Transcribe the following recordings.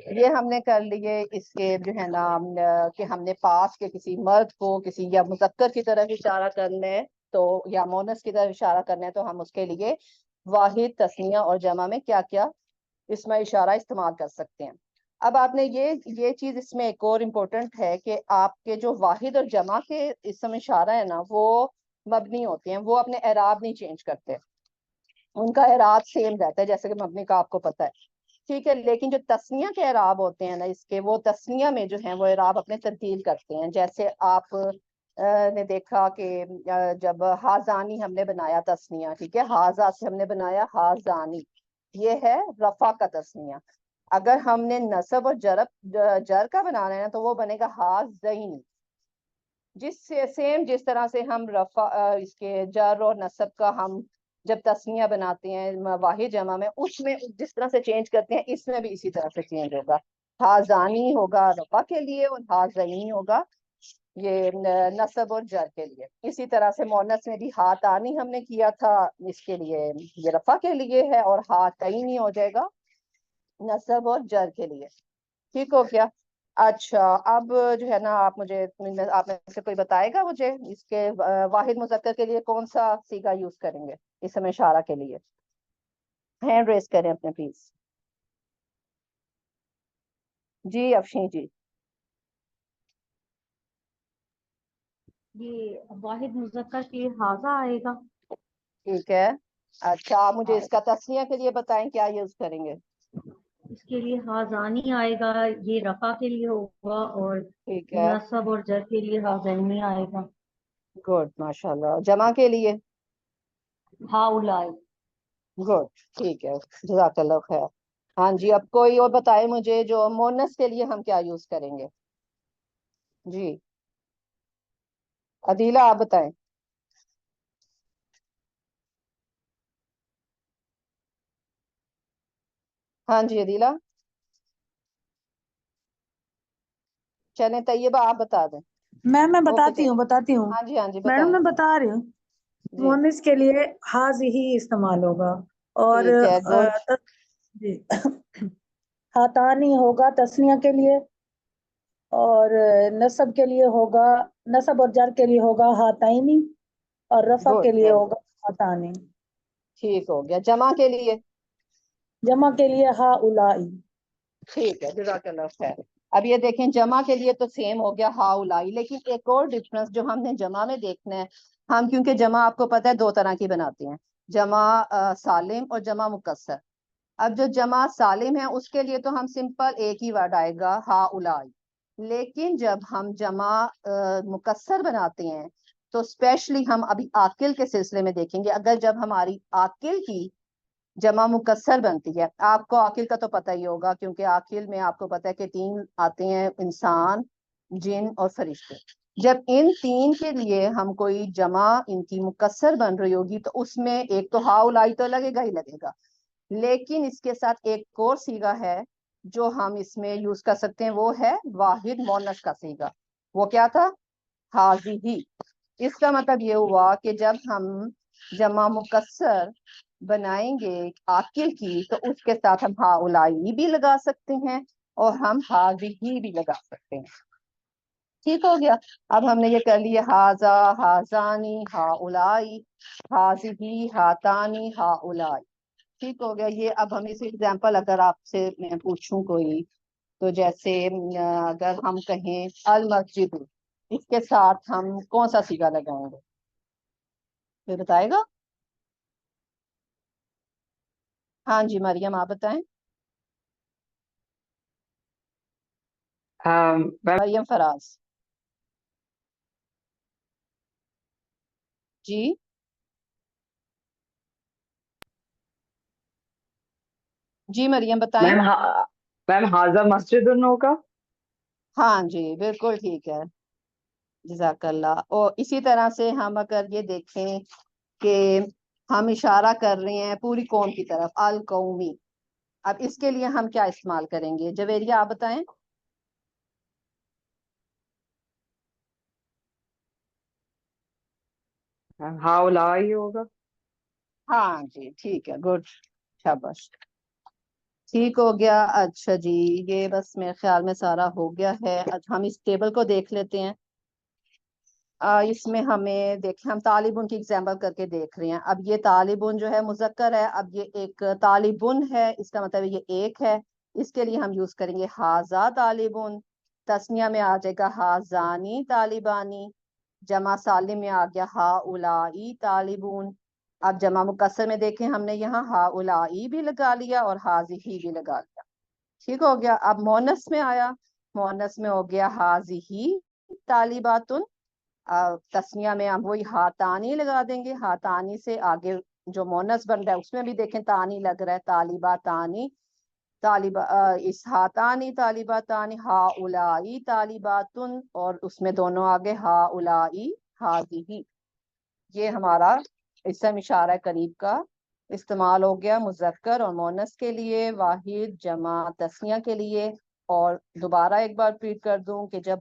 یہ ہم نے کر لیے اس کے جو ہے نا کہ ہم نے پاس کے کسی مرد کو کسی یا مذکر کی طرف اشارہ کرنا ہے تو یا مونس کی طرف اشارہ کرنا ہے تو ہم اس کے لیے واحد، تثنیہ اور جمع میں کیا کیا اسم اشارہ استعمال کر سکتے ہیں۔ اب آپ نے یہ چیز اس میں ایک اور امپورٹنٹ ہے کہ آپ کے جو واحد اور جمع کے اسم اشارہ ہے نا وہ مبنی ہوتے ہیں، وہ اپنے اعراب نہیں چینج کرتے، ان کا اعراب سیم رہتا ہے جیسے کہ مبنی کا آپ کو پتہ ہے، ٹھیک ہے۔ لیکن جو تثنیہ کے اعراب ہوتے ہیں نا اس کے، وہ تثنیہ میں جو ہیں وہ اعراب اپنے تبدیل کرتے ہیں۔ جیسے آپ نے دیکھا کہ جب ہازانی ہم نے بنایا تثنیہ، ٹھیک ہے، ہازا سے ہم نے بنایا ہازانی، یہ ہے رفع کا تثنیہ۔ اگر ہم نے نصب اور جر کا بنانا ہے نا تو وہ بنے گا ہازین، جس سے سیم جس طرح سے ہم رفع اس کے جر اور نصب کا ہم جب تسنیہ بناتے ہیں واحد جمع میں، اس میں جس طرح سے چینج کرتے ہیں اس میں بھی اسی طرح سے چینج ہوگا۔ ہازانی ہوگا رفع کے لیے اور ہازینی ہوگا یہ نصب اور جر کے لیے۔ اسی طرح سے مونس میں بھی ہاتانی ہم نے کیا تھا، اس کے لیے یہ رفع کے لیے ہے، اور ہاتینی ہو جائے گا نصب اور جر کے لیے، ٹھیک ہو گیا۔ اچھا اب جو ہے نا آپ میں سے کوئی بتائے گا مجھے اس کے واحد مذکر کے لیے کون سا صیغہ یوز کریں گے اسم اشارہ کے لیے؟ ہینڈ ریز کریں اپنے پلیز۔ جی افشین جی۔ یہ واحد مذکر کے لیے حاضہ آئے گا۔ ٹھیک ہے، اچھا آپ مجھے اس کا تسنیہ کے لیے بتائیں کیا یوز کریں گے؟ اس کے لیے حاضانی آئے گا، یہ رفع کے لیے ہوگا، اور ٹھیک ہے، نصب اور جر کے لیے حاضینی آئے گا۔ گڈ ماشاء اللہ۔ جمع کے لیے؟ ہاؤلائے۔ گڈ، ٹھیک ہے، جزاک اللہ خیر۔ ہاں جی، اب کوئی اور بتائے مجھے جو مونس کے لیے ہم کیا یوز کریں گے؟ جی عدیلہ آپ بتائیں۔ ہاں جی عدیلہ، چلیں طیبہ آپ بتا دیں۔ میم میں اوکے بتاتی ہوں ہاں جی ہاں جی میڈم بتائیں۔ میں بتا رہی ہوں۔ جی مونس کے لیے حاض ہی استعمال ہوگا، اور ٹھیک ہے، گڈ۔ جی ہاتانی ہوگا تسنیہ کے لیے، اور نصب کے لیے ہوگا، نصب اور جر کے لیے ہوگا ہاتینی، اور رفع گڈ کے لیے ویری ہوگا گڈ، ہاتانی۔ ٹھیک ہو گیا۔ جمع کے لیے؟ جمع کے لیے ہا الائی۔ ٹھیک ہے، جزاک اللہ خیر۔ اب یہ دیکھیں جمع کے لیے تو سیم ہو گیا ہاؤلائی، لیکن ایک اور ڈفرنس جو ہم نے جمع میں دیکھنا ہے، ہم کیونکہ جمع آپ کو پتہ ہے دو طرح کی بناتے ہیں، جمع سالم اور جمع مکسر۔ اب جو جمع سالم ہے اس کے لیے تو ہم سمپل ایک ہی ورڈ آئے گا ہاؤلائی، لیکن جب ہم جمع مکسر بناتے ہیں تو اسپیشلی ہم ابھی عاقل کے سلسلے میں دیکھیں گے، اگر جب ہماری عاقل کی جمع مکسر بنتی ہے، آپ کو عاقل کا تو پتہ ہی ہوگا کیونکہ عاقل میں آپ کو پتہ ہے کہ تین آتے ہیں، انسان، جن اور فرشتے۔ جب ان تین کے لیے ہم کوئی جمع ان کی مکسر بن رہی ہوگی تو اس میں ایک تو ہاؤلائی تو لگے گا ہی لگے گا، لیکن اس کے ساتھ ایک اور صیغہ ہے جو ہم اس میں یوز کر سکتے ہیں، وہ ہے واحد مونس کا صیغہ۔ وہ کیا تھا؟ حاضی۔ اس کا مطلب یہ ہوا کہ جب ہم جمع مکسر بنائیں گے عاقل کی تو اس کے ساتھ ہم ہاؤلائی بھی لگا سکتے ہیں اور ہم حاضی بھی لگا سکتے ہیں، ٹھیک ہو گیا۔ اب ہم نے یہ کر لیا حاضا، حاضانی، ہاؤلائی، حاضی، ہاتانی، ہاؤلائی، ٹھیک ہو گیا۔ یہ اب ہم اس ایگزامپل اگر آپ سے میں پوچھوں کوئی، تو جیسے اگر ہم کہیں المسجد، اس کے ساتھ ہم کون سا صیغہ لگائیں گے؟ یہ بتائے گا؟ ہاں جی مریم آپ بتائیں۔ مریم فراز جی۔ جی مریم بتائیں۔ میم حاضہ مسجد ہوگا۔ ہاں جی بالکل ٹھیک ہے، جزاک اللہ۔ اور اسی طرح سے ہم اگر یہ دیکھیں کہ ہم اشارہ کر رہے ہیں پوری قوم کی طرف، القومی، اب اس کے لیے ہم کیا استعمال کریں گے؟ جویریہ آپ بتائیں۔ ہاؤلائی ہوگا۔ ہاں جی ٹھیک ہے، گڈ، شاباش، ٹھیک ہو گیا. اچھا جی، یہ بس میرے خیال میں سارا ہو گیا ہے. اچھا ہم اس ٹیبل کو دیکھ لیتے ہیں. اس میں ہمیں دیکھیں، ہم طالبن کی ایگزامپل کر کے دیکھ رہے ہیں. اب یہ طالبن جو ہے مذکر ہے، اب یہ ایک طالبن ہے، اس کا مطلب یہ ایک ہے. اس کے لیے ہم یوز کریں گے ہاذا طالبن. تسنیہ میں آ جائے گا ہاذانی طالبانی. جمع سالم میں آ گیا ہاؤلائی طالبون. اب جمع مکسر میں دیکھیں، ہم نے یہاں ہاؤلائی بھی لگا لیا اور حاذیہی بھی لگا لیا. ٹھیک ہو گیا. اب مونس میں آیا، مونس میں ہو گیا حاذیہی طالباتن. تسنیہ میں ہم وہی ہاتانی لگا دیں گے. ہاتانی سے آگے جو مونس بن رہا ہے اس میں بھی دیکھیں تانی لگ رہا ہے، طالباتانی اس ہاتانی طالباتانی ہاؤلائی طالباتن، اور اس میں دونوں آگے ہاؤلائی حاذیہی. یہ ہمارا اسم اشارہ قریب کا استعمال ہو گیا مذکر اور مونس کے لیے، واحد جمع تسنیہ کے لیے. اور دوبارہ ایک بار ریپیٹ کر دوں کہ جب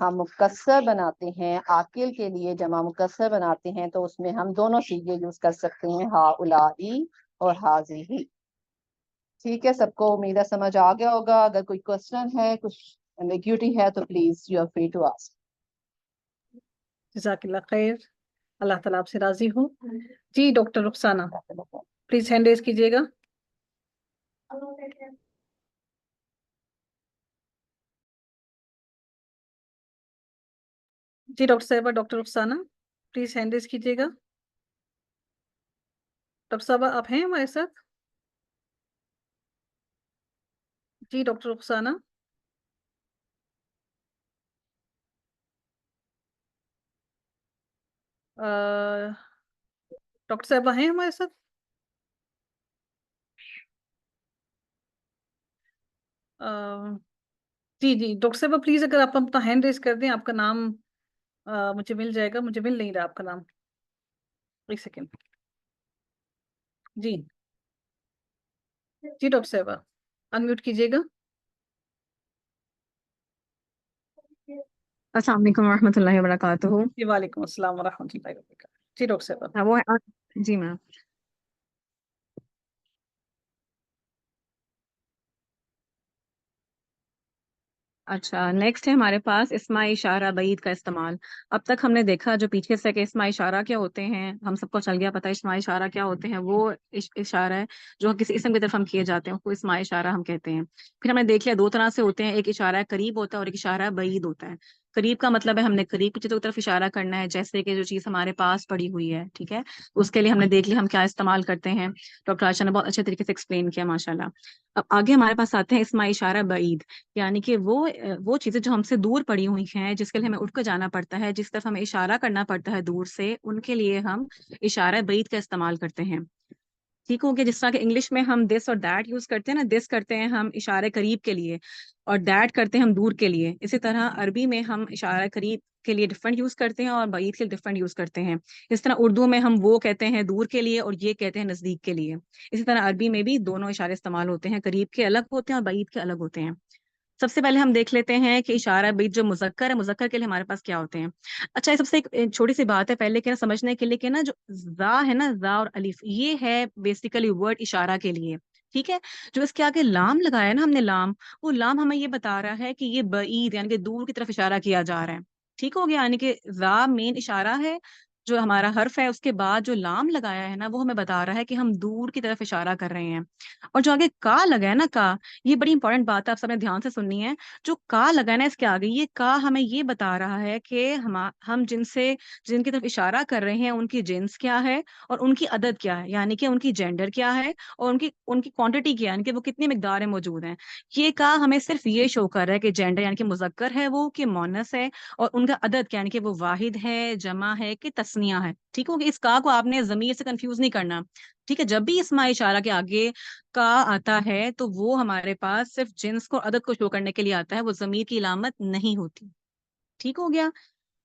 ہم مکسر بناتے ہیں عاقل کے لیے، جمع مکسر بناتے ہیں، تو اس میں ہم دونوں چیزیں یوز کر سکتے ہیں، ہاؤلائی اور حاذیہی. ٹھیک ہے، سب کو امید ہے سمجھ آ گیا ہوگا. اگر کوئی کوشچن ہے، کچھ ایمبیگوٹی ہے تو please you are free to ask. جزاک اللہ خیر. اللہ تعالیٰ آپ سے راضی ہو. جی doctor Rukhsana please hand raise کیجیے گا. جی ڈاکٹر صاحبہ، doctor Rukhsana please hand raise کیجیے گا. ڈاکٹر صاحبہ آپ ہیں ہمارے ساتھ؟ جی ڈاکٹر رخسانہ. ڈاکٹر صاحبہ ہیں ہمارے ساتھ؟ جی جی ڈاکٹر صاحبہ پلیز اگر آپ اپنا ہینڈ ریز کر دیں، آپ کا نام مجھے مل جائے گا. مجھے مل نہیں رہا آپ کا نام. ایک سیکنڈ. جی جی ڈاکٹر صاحبہ انمیوٹ کیجیے گا. السلام علیکم ورحمۃ اللہ وبرکاتہ. جی وعلیکم السلام ورحمۃ اللہ وبرکاتہ. جی ڈاکٹر صاحبہ. وہ جی میم. اچھا نیکسٹ ہے ہمارے پاس اسماء اشارہ بعید کا استعمال. اب تک ہم نے دیکھا جو پیچھے سے کہ اسماء اشارہ کیا ہوتے ہیں، ہم سب کو چل گیا پتہ اسماء اشارہ کیا ہوتے ہیں. وہ اشارہ ہے جو کسی اسم کی طرف ہم کیے جاتے ہیں، وہ اسماء اشارہ ہم کہتے ہیں. پھر ہم نے دیکھ لیا دو طرح سے ہوتے ہیں، ایک اشارہ قریب ہوتا ہے اور ایک اشارہ بعید ہوتا ہے. قریب کا مطلب ہے ہم نے قریب کی چیزوں کی طرف اشارہ کرنا ہے، جیسے کہ جو چیز ہمارے پاس پڑی ہوئی ہے. ٹھیک ہے، اس کے لیے ہم نے دیکھ لیا ہم کیا استعمال کرتے ہیں. ڈاکٹر عائشہ نے بہت اچھے طریقے سے ایکسپلین کیا ماشاء اللہ. اب آگے ہمارے پاس آتے ہیں اسماء اشارہ بعید، یعنی کہ وہ چیزیں جو ہم سے دور پڑی ہوئی ہیں، جس کے لیے ہمیں اٹھ کر جانا پڑتا ہے، جس طرف ہمیں اشارہ کرنا پڑتا ہے دور سے، ان کے لیے ہم اشارہ بعید کا استعمال کرتے ہیں. ٹھیک ہو گیا. جس طرح کہ انگلش میں ہم دس اور دیٹ یوز کرتے ہیں نا، دس کرتے ہیں ہم اشارہ قریب کے لیے اور دیٹ کرتے ہیں ہم دور کے لیے. اسی طرح عربی میں ہم اشارہ قریب کے لیے ڈفرنٹ یوز کرتے ہیں اور بعید کے لیے ڈفرنٹ یوز کرتے ہیں. اس طرح اردو میں ہم وہ کہتے ہیں دور کے لیے اور یہ کہتے ہیں نزدیک کے لیے. اسی طرح عربی میں بھی دونوں اشارے استعمال ہوتے ہیں، قریب کے الگ ہوتے ہیں اور بعید کے الگ ہوتے ہیں. سب سے پہلے ہم دیکھ لیتے ہیں کہ اشارہ بعید جو مذکر ہے، مذکر کے لیے ہمارے پاس کیا ہوتے ہیں. اچھا، یہ سب سے ایک چھوٹی سی بات ہے پہلے کہ سمجھنے کے لیے کہ نا جو زا ہے نا، زا اور الف، یہ ہے بیسیکلی ورڈ اشارہ کے لیے. ٹھیک ہے، جو اس کے آگے لام لگایا نا ہم نے، لام، وہ لام ہمیں یہ بتا رہا ہے کہ یہ بعید یعنی کہ دور کی طرف اشارہ کیا جا رہا ہے. ٹھیک ہو گیا، یعنی کہ زا مین اشارہ ہے، جو ہمارا حرف ہے اس کے بعد جو لام لگایا ہے نا، وہ ہمیں بتا رہا ہے کہ ہم دور کی طرف اشارہ کر رہے ہیں. اور جو آگے کا لگا ہے نا، کا، یہ بڑی امپورٹنٹ بات ہے، آپ سب نے دھیان سے سننی ہے. جو کا لگا ہے نا اس کے آگے، یہ کا ہمیں یہ بتا رہا ہے کہ ہم جن کی طرف اشارہ کر رہے ہیں ان کی جنس کیا ہے اور ان کی عدد کیا ہے، یعنی کہ ان کی جینڈر کیا ہے اور ان کی کوانٹٹی کیا ہے، یعنی کہ وہ کتنی مقدار میں موجود ہیں. یہ کا ہمیں صرف یہ شو کر رہا ہے کہ جینڈر یعنی کہ مذکر ہے وہ کہ مؤنث ہے، اور ان کا عدد کیا یعنی کہ وہ واحد ہے، جمع ہے کہ تثنیہ ہے. ٹھیک ہو گیا. اس کا کو آپ نے ضمیر سے کنفیوز نہیں کرنا. ٹھیک ہے، جب بھی اسماء اشارہ کے آگے کا آتا ہے تو وہ ہمارے پاس صرف جنس کو عدد کو شو کرنے کے لیے آتا ہے، وہ ضمیر کی علامت نہیں ہوتی. ٹھیک ہو گیا.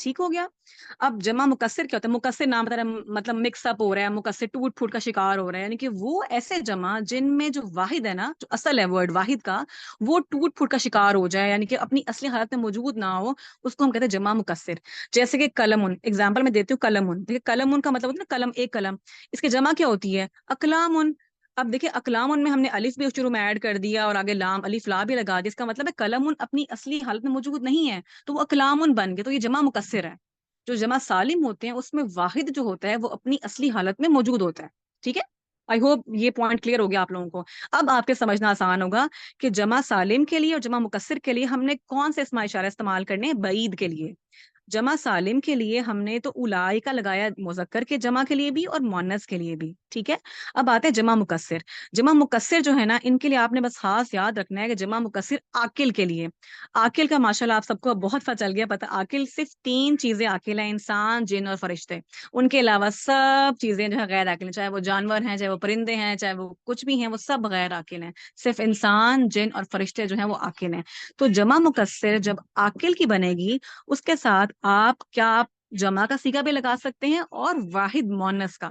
ٹھیک ہو گیا. اب جمع مکسر کیا ہوتا ہے؟ مکسر نام بتا رہا ہے، مطلب مکس اپ ہو رہا ہے، مکسر ٹوٹ پھوٹ کا شکار ہو رہا ہے، یعنی کہ وہ ایسے جمع جن میں جو واحد ہے نا، جو اصل ہے ورڈ واحد کا، وہ ٹوٹ پھوٹ کا شکار ہو جائے، یعنی کہ اپنی اصلی حالت میں موجود نہ ہو، اس کو ہم کہتے ہیں جمع مکسر. جیسے کہ قلمن، اگزامپل میں دیتی ہوں قلمن. دیکھیں قلمن کا مطلب ہوتا ہے نا قلم، ایک قلم، اس کی جمع کیا ہوتی ہے؟ اقلامن. اب دیکھیں اقلامن میں ہم نے الف بھی شروع میں ایڈ کر دیا اور آگے لام الف لا بھی لگا دیا، اس کا مطلب ہے قلمن اپنی اصلی حالت میں موجود نہیں ہے، تو وہ اقلامن بن گئے، تو یہ جمع مکسر ہے. جو جمع سالم ہوتے ہیں اس میں واحد جو ہوتا ہے وہ اپنی اصلی حالت میں موجود ہوتا ہے. ٹھیک ہے، آئی ہوپ یہ پوائنٹ کلیئر ہو گیا آپ لوگوں کو. اب آپ کے سمجھنا آسان ہوگا کہ جمع سالم کے لیے اور جمع مکسر کے لیے ہم نے کون سے اسماء اشارہ استعمال کرنے ہیں بعید کے لیے. جمع سالم کے لیے ہم نے تو اولائکا لگایا مذکر کے جمع کے لیے بھی اور مؤنث کے لیے بھی. ٹھیک ہے، اب آتے ہیں جمع مکسر. جمع مکسر جو ہے نا، ان کے لیے آپ نے بس خاص یاد رکھنا ہے کہ جمع مکسر عاقل کے لیے. عاقل کا ماشاءاللہ آپ سب کو بہت پتہ چل گیا. پتہ عاقل صرف 3 چیزیں عاقل ہیں: انسان، جن اور فرشتے. ان کے علاوہ سب چیزیں جو ہے غیر عاقل ہیں، چاہے وہ جانور ہیں، چاہے وہ پرندے ہیں، چاہے وہ کچھ بھی ہیں، وہ سب غیر عاقل ہیں. صرف انسان، جن اور فرشتے جو ہیں وہ عاقل ہیں. تو جمع مکسر جب عاقل کی بنے گی، اس کے ساتھ آپ جمع کا صیغہ بھی لگا سکتے ہیں اور واحد مؤنث کا.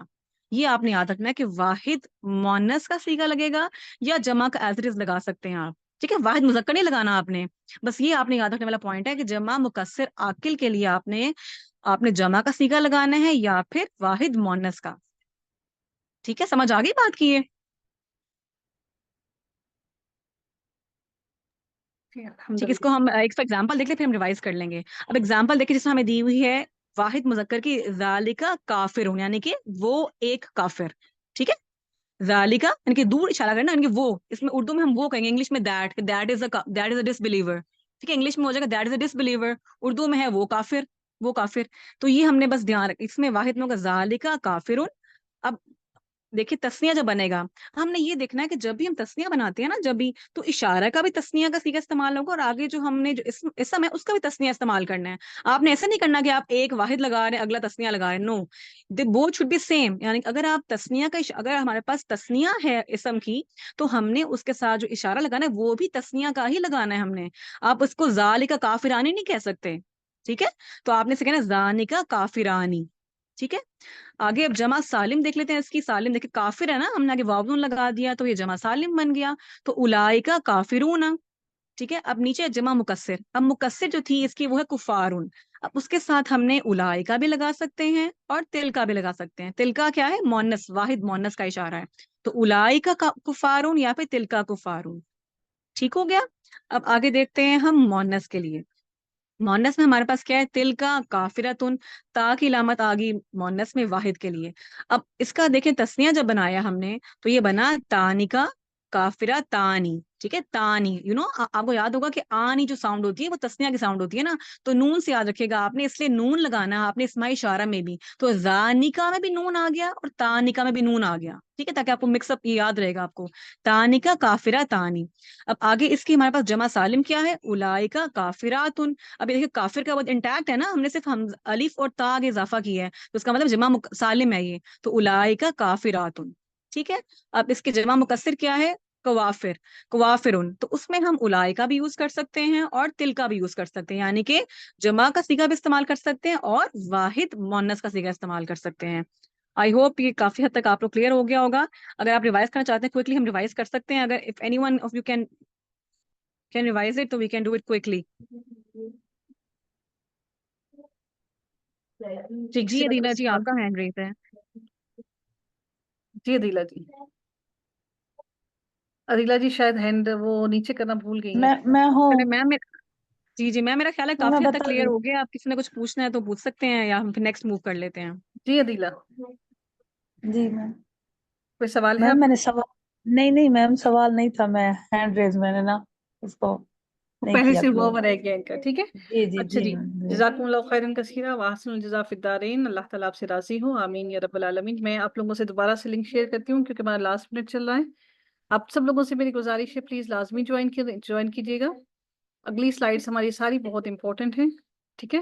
یہ آپ نے یاد رکھنا ہے کہ واحد مؤنث کا صیغہ لگے گا یا جمع کا ایز اٹ از لگا سکتے ہیں آپ. ٹھیک ہے، واحد مذکر نہیں لگانا آپ نے. بس یہ آپ نے یاد رکھنے والا پوائنٹ ہے کہ جمع مکسر عاقل کے لیے آپ نے جمع کا صیغہ لگانا ہے یا پھر واحد مؤنث کا. ٹھیک ہے، سمجھ آ گئی بات کی ہے؟ ٹھیک ہے، اس کو ہم ایک ایگزامپل دیکھ لیں پھر ہم ریوائز کر لیں گے. اب ایگزامپل دیکھیں جس میں ہمیں دی ہوئی ہے واحد مذکر کی، ذالکا کافر، یعنی کہ وہ ایک کافر. ٹھیک ہے، ذالکا یعنی کہ دور اشارہ کرنا، یعنی کہ وہ، اس میں اردو میں ہم وہ کہیں گے، انگلش میں that is a dish believer. ٹھیک ہے، انگلش میں ہو جائے گا that is a disbeliever, Urdu میں ہے وہ کافر، وہ کافر. تو یہ ہم نے بس دھیان رکھ، اس میں واحد میں ہوگا ذالکا کافرون. اب دیکھیے تسنیہ جب بنے گا، ہم نے یہ دیکھنا ہے کہ جب بھی ہم تسنیہ بناتے ہیں نا، جب بھی تو اشارہ کا بھی تسنیہ کا صیغہ استعمال ہوگا اور آگے جو ہم نے جو اسم ہے اس کا بھی تسنیہ استعمال کرنا ہے. آپ نے ایسا نہیں کرنا کہ آپ ایک واحد لگا رہے ہیں اگلا تسنیہ لگا رہے ہیں. نو، دی بوتھ شوڈ بی سیم. یعنی اگر آپ تسنیہ کا اگر ہمارے پاس تسنیہ ہے اسم کی، تو ہم نے اس کے ساتھ جو اشارہ لگانا ہے وہ بھی تسنیہ کا ہی لگانا ہے ہم نے. آپ اس کو ذالکا کافرانی نہیں کہہ سکتے. ٹھیک ہے، تو آپ نے سے کہنا ذالکا کافرانی. ٹھیک ہے، آگے اب جمع سالم دیکھ لیتے ہیں. اس کی سالم دیکھیں کافر ہے نا، ہم نے آگے واو لگا دیا تو یہ جمع سالم بن گیا، تو اولائکا کافرون. ٹھیک ہے، اب نیچے جمع مکسر. اب مکسر جو تھی اس کی وہ ہے کفارون. اب اس کے ساتھ ہم نے اولائکا بھی لگا سکتے ہیں اور تلکا بھی لگا سکتے ہیں. تلکا کیا ہے؟ مؤنث، واحد مؤنث کا اشارہ ہے. تو اولائکا کفارون یا پھر تلکا کفارون. ٹھیک ہو گیا. اب آگے دیکھتے ہیں ہم مؤنث کے لیے. مؤنث میں ہمارے پاس کیا ہے؟ تلکا کافرتن. تا کی علامت آ گئی مؤنث میں واحد کے لیے. اب اس کا دیکھیں تسنیہ جب بنایا ہم نے تو یہ بنا تانکا کافرہ تانی. ٹھیک ہے، تانی، آپ کو یاد ہوگا کہ آنی جو ساؤنڈ ہوتی ہے وہ تسنیہ کی ساؤنڈ ہوتی ہے نا، تو نون سے یاد رکھے گا آپ نے، اس لیے نون لگانا آپ نے اسماء اشارہ میں بھی. تو زانکا میں بھی نون آ گیا اور تانکا میں بھی نون آ گیا. ٹھیک ہے، تاکہ آپ کو مکس اپ یاد رہے گا آپ کو. تانکا کافرہ تانی. اب آگے اس کی ہمارے پاس جمع سالم کیا ہے؟ اولائکا کافراتن. اب دیکھیں کافر کا ورڈ انٹیکٹ ہے نا، ہم نے صرف الف اور تا آگے اضافہ کیا ہے، تو اس کا مطلب جمع سالم ہے یہ. تو اولائکا کافراتن. ٹھیک ہے، اب اس کے جمع مکسر کیا ہے؟ کوافر، کوافرن. تو اس میں ہم اولائکا بھی یوز کر سکتے ہیں اور تلکا بھی یوز کر سکتے ہیں، یعنی کہ جمع کا صیغہ بھی استعمال کر سکتے ہیں اور واحد مؤنث کا صیغہ استعمال کر سکتے ہیں. آئی ہوپ یہ کافی حد تک آپ کو کلیئر ہو گیا ہوگا. اگر آپ ریوائز کرنا چاہتے ہیں کوئکلی ہم ریوائز کر سکتے ہیں. اگر if anyone of you can revise it, so we can do it quickly. جی عدیلہ جی، آپ کا ہینڈ ریز ہے. جی عدیلہ جی، عدیلہ جی شاید ہینڈ وہ نیچے کرنا بھول گئی ہیں. میں ہوں. چلے میم جی میرا خیال ہے میں کافی حد تک بتا کلیئر رہی ہو گیا. آپ کسی نے کچھ پوچھنا ہے تو پوچھ سکتے ہیں یا ہم پھر نیکسٹ موو کر لیتے ہیں. جی عدیلہ، جی میم. کوئی سوال ہے میم آپ میں کا؟ نے سوال نہیں میم، سوال نہیں تھا. میں ہینڈ ریز میں نے نا اس کو نہیں پہلے کیا سے وہ کلوز. رہ گیا ان کا. ٹھیک ہے، جی اچھا جی، میم. جزاکم اللہ خیرن کثیرا واحسن الجزاء فی الدارین. اللہ تعالیٰ آپ سے راضی ہو، آمین یا رب العالمین. میں آپ لوگوں سے دوبارہ سے لنک شیئر کرتی ہوں کیونکہ ہمارا لاسٹ منٹ چل رہا ہے. آپ سب لوگوں سے میری گزارش ہے پلیز لازمی جوائن کیجیے گا. اگلی سلائیڈس ہماری ساری بہت امپورٹنٹ ہیں. ٹھیک ہے،